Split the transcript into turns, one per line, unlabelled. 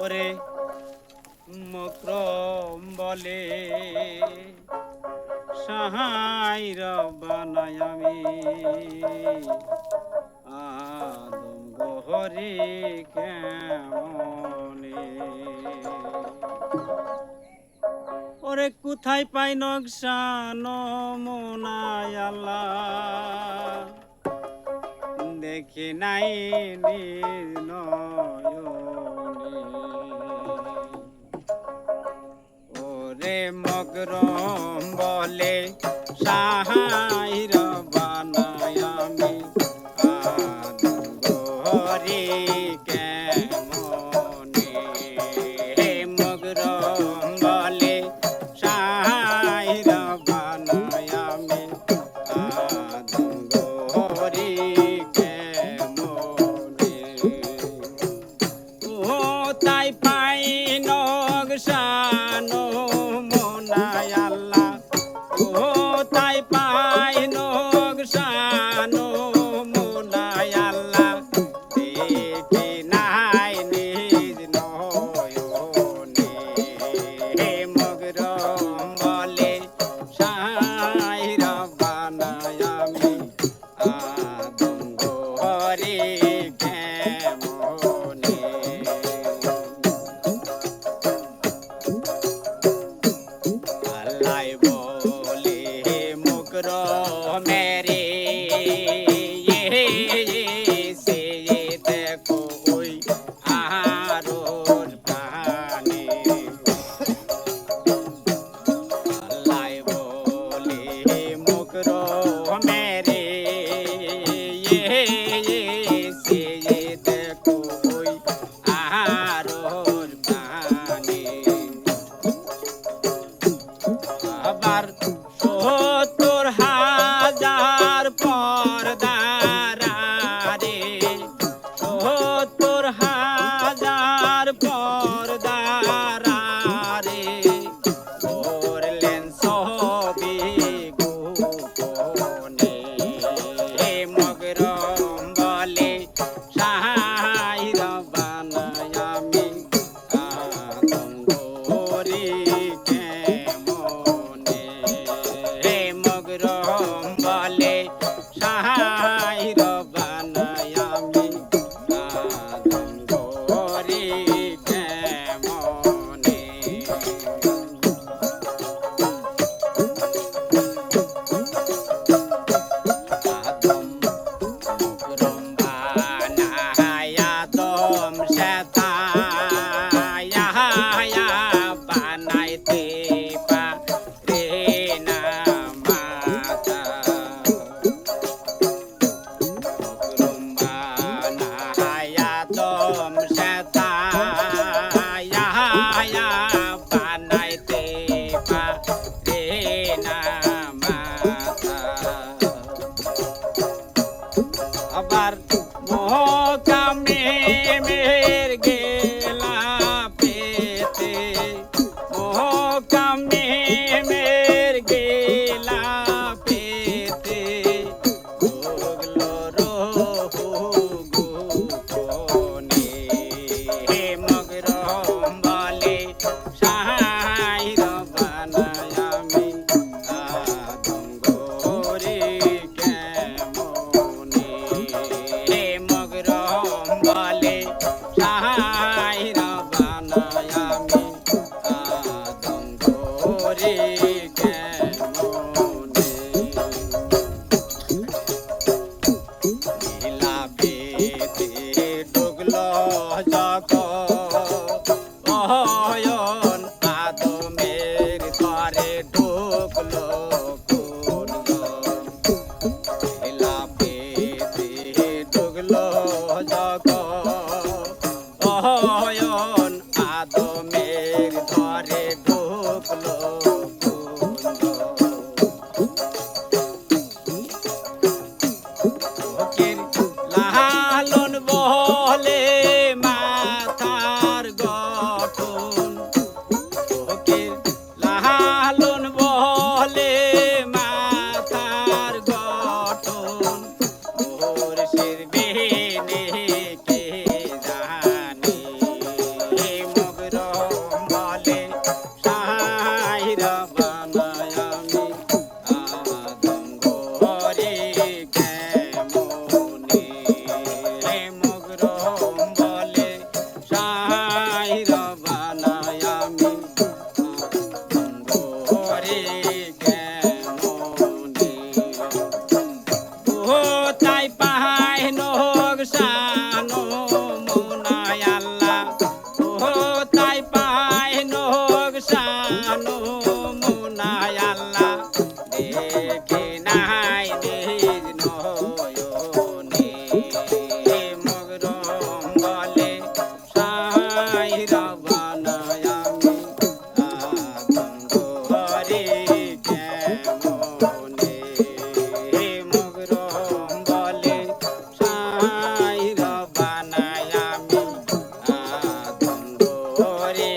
ওরে মক্রম বলে সাহাই রব্বানাই আমি আদম গোহরি কেমনে ওরে কোথায় পাই নকশান মোনায় আল্লাহ দেখি নাই নিজ নয়নে ওরে মগরম বলে সাহাই রব্বানাই আমি আদম গোহরি কেমনে মগরম বলে সাহাই রব্বানাই আমি আদম গোহরি তাই পাই নকশানো মোনায় আল্লাহ ও তাই পাই নকশানো মোনায় আল্লাহ দেখি নাই নিজ নয়নে মগরম বলে সাহাই রব্বানাই আমি আদম গোহরি কেমনে আল্লাহ বলে মকরমেরে সে দেখো ওই আহারোর প্রাণে আল্লাহ বলে মকরমেরে সে দেখো ওই আহারোর প্রাণে আবার ৭০,০০০ পর্দারে ৭০,০০০ পর্দারে করলেন ছবি গোপনে মগরম বলে সাহাই রব্বানাই আমি আদম গোহরি কেমনে মগরম বলে সাহাই রব্বানাই আমি আদম গোহরি কেমনে আদম মকরম বানায় আদম সেতায়া বানাইতে পারে না মাতা মকরম বানায় আদম সেতায়া বানাইতে পারে না মাতা আবার মহকামে মের গেলা পেতে মহকামে মের গেলা পেতে ওগলো রহু গোপনে মগরম বলে সাহাই রব্বানাই আমি আদম গোহরি কেমনে মগরম শানো মুনায় আল্লাহ ও তাই পাই শানো মুনায় আল্লাহ দেখে নাই নিজ নয়নে মগরম বলে সাই রবানায় আমি আদম ঘরে কেমনে মগরম বলে সাই রবানায় আমি আদম ঘরে